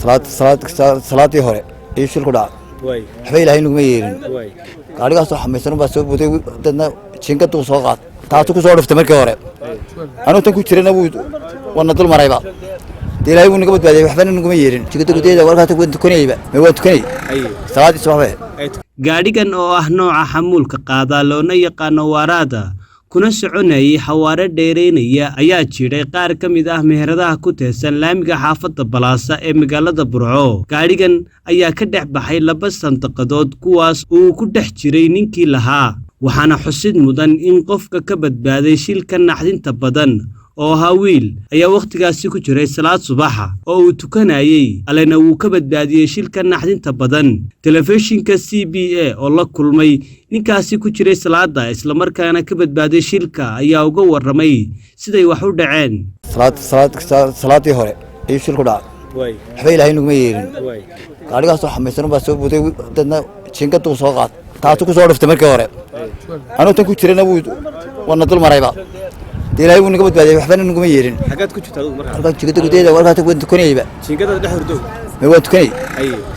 salaadii hore iyo shil ku dhaca waxba ilaahay naguma yeelin gaarigaasoo xamaysan baa soo buday dadna jinkaduu soo qaad taasuu ku soo dhuftay markii hore anuu tan ku jirana wana dul marayba ilaahay wuu naga badbaadiyay waxba naguma yeelin jinkada gudeeda warkaas waan tukanayba waan tukanay salaadii subaxbe gaadhigan oo ah nooca xamuulka qaada loona yaqaano waaraada kuna soconayay xawaare dheereynaya ayaa jiray qaar ka mid ah meheradaha ku teesan laamiga xaafadda Balaasa ee magaalada Burco. Gaadhigan ayaa ka dhex baxay laba sandaqadood kuwaas uu ku dhex jiray ninkii lahaa, waxaana xusid mudan in qofka ka badbaaday shilka naxdinta badan oo ahaa wiil ayaa waqtigaasi ku jiray salaad subaxa oo uu tukanayay alena wuu ka badbaadiyay shilka naxdinta badan. Telefishinka CBA oo la kulmay ninkaasi ku jiray salaada isla markaana ka badbaaday shilka ayaa uga waramay siday wax u dhaceen. salaadii hore iyo shil ku dhaca waxba ilaahay naguma yeelin gaarigaasoo xamaysan baa soo buday dadna jinkaduu soo qaad taasuu ku soo dhuftay markii hore anuu tan ku jirana wana dul marayba ilaahay wuu naga badbaadiyay waxba naguma yeelin xagaad ku jirtaa adigu markaa jinkada gudeeda warkaas waan tukanayba jinkada dhex hurdo waan tukanay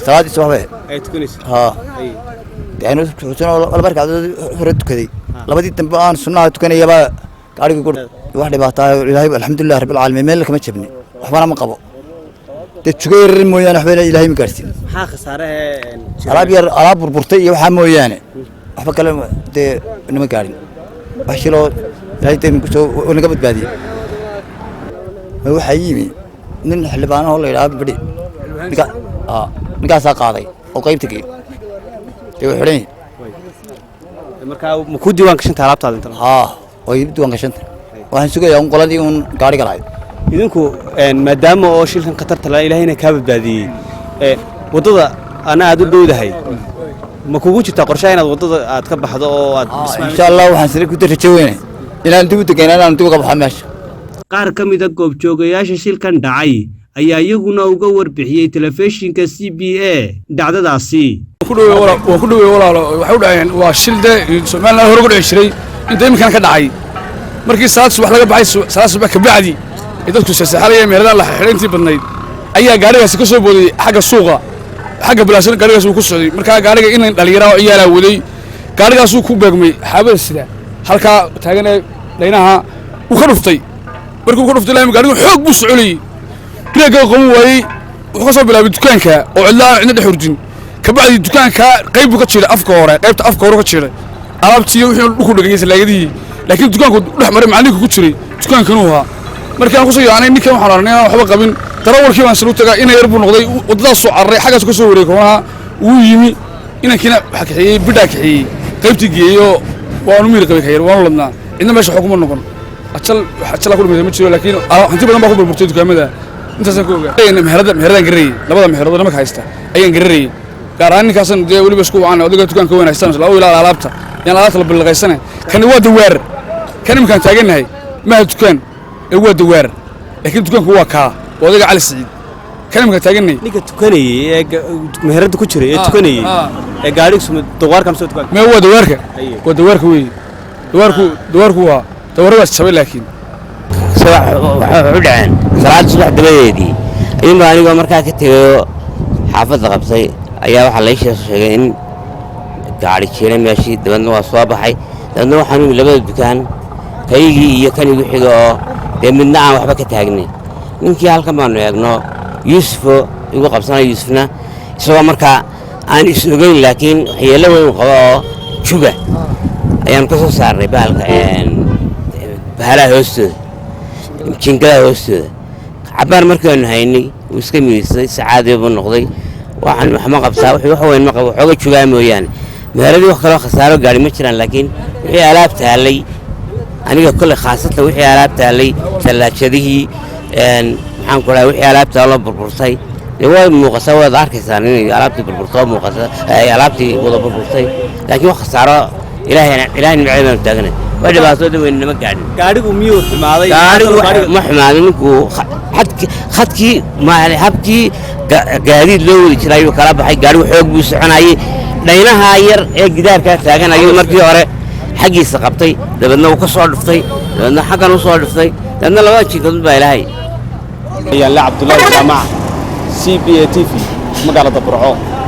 salaadii subaxbe ay tukanaysaa deenu xusuusan wala markaad hore tukaday labadii dambe aan sunnaha tukanayaba gaariga ku wax dhibaato ilaahay alxamdulillah rabbil caalamiin meel kama jabni waxbana ma qabo dadjugeer mooyaan waxba ilaahay ma gaarsiin maxaa khasaaraha alaab burburtay iyo waxa mooyaan waxba kale inama gaarin wax shiloo ilaahay teen ku soo naga badbaadiyay waxa yimi nin xilbaanaha oo la yiraahdo badi ninkaas qaaday oo qaybtigii xidhan markaa ma ku diiwaan gashantaa alaabtaada inta way diiwaan gashanta waxaan sugayaa un qoladii un gaariga lahayd idinku maadaama oo shilkan khatarta la ilaahayna kaa badbaadiyey waddada ana aad u dhowdahay ma kugu jirtaa qorshaha inaad waddada aad ka baxdo oo aad insha allah waxaan sare ku rajo weynay inaan dib u degaan inaan dib uga baxo meesha. qaar ka mid ah goobjoogayaasha shilkan dhacay ayaa iyaguna uga warbixiyay telefishinka CBA dhacdadaasi. ku dhaweey walaalo waxa u dhaceen waa shil Soomaaliland hore uga dhici jiray inta imkan ka dhacay markii salaad subax laga baxay salaad subax ka bacdi dadku saxalayay meherada la xirintii badnayd ayaa gaarigaas ka soo booday xagga suuqa xagga Balaasa gaarigaas uu ku socday markaa gaariga in dhalinyaro ciyaar waday gaarigaas uu ku beegmay xaabada sida halka taagan dhaynaha uu ka dhuftay markuu ku dhuftay laamiga gaarigu xoog buu socolay bilaga qoon waayay wuxuu soo bilaabay dukaanka oo cidla inta dhexurdin ka bacdi dukaanka qayb ka jiray afka hore qaybta afka hore ka jiray alaabtii wuxuu ku dhigay salaagidii laakiin dukaanku dhex maray macalinku ku jiray dukaankan uu ahaa markaan ku soo yaanay ninkan waxaan aragnay waxba qabin darawalkii baan soo tagaa in yar buu noqday wadadaas soo carray xagaas ka soo wareegay uu yimi inankina waxa kaxiyay bidha kaxiyay qaybtii geeyo waanu miir qabay khayr waanu ladnaa inna meesha xukuma noqon ajal ku dhimay ma jiro laakiin hanti badan baa ku burburtay dukaamada intaas ku ogaa meherada gareey labada meheradoo ma haysta ayaan gareey gaar ahaan ninkaasan waliba isku wacaan odayga dukaanka wanaagsan laba wiil alaabta yaan alaabta la bilaqaysana kan waa dawaar kan imkaan taaganahay ma dukaan waa dawaar laakiin dukaanku waa ka odayga Cali Saciid kan imkaan taaganahay ninka tukanayay ee meherada ku jiray ee tukanayay ee gaariga dawaarka soo tukan ma waa dawaarka weey dawaarku waa dawaradaas sabay laakiin waxa u dhaceen salaad subax dabadeedii aniga markaa ka tagay xaafadda qabtay ayaa waxa la sheegay in gaari jiray meeshii dabadna waa soo baxay dadna waxaan labada dukaan kaygii iyo kan igu xiga oo midna aan waxba ka taagnay ninkii halkan baanu eegno Yuusufo igu qabsanay Yuusufna isagoo markaa aan isugeyn laakiin waxyeelo weyn qabo oo juga ayaan ka soo saaray bahala hoostooda jinkada hoostooda cabaar markaanu haynay uu iska miisay saacadii buu noqday waxaan wax ma qabtaa wax weyn ma qabo xoga jugaa mooyaan meheradii wax kale khasaaro gaari ma jiraan laakiin wixii alaab taalay aniga kulli khaasatan wixii alaab taalay talaajadihii maxaan ku dhahay wixii alaab taalo burburtay way muuqasa wada arkaysan in alaabtii burburtay muuqasa ay alaabtii wada burburtay laakiin wax khasaaro ilaahay nimceedan taagnay waa dhibaato weyn nama gaadhin gaarigu miyuu xumaaday ma xumaaday ninku khadkii ma habkii gaadiid loo wadi jiray oo kala baxay gaarigu xoog buu soconayay dhaynaha yar ee gidaarka taagan ayuu markii hore xaqiisa qabtay dabadna uu ka soo dhuftay dabadna xaqan u soo dhuftay dabadna laba jinkad baa ilaahay ayaa la Cabdullaahi Jaamac CBA TV magaalada Burco.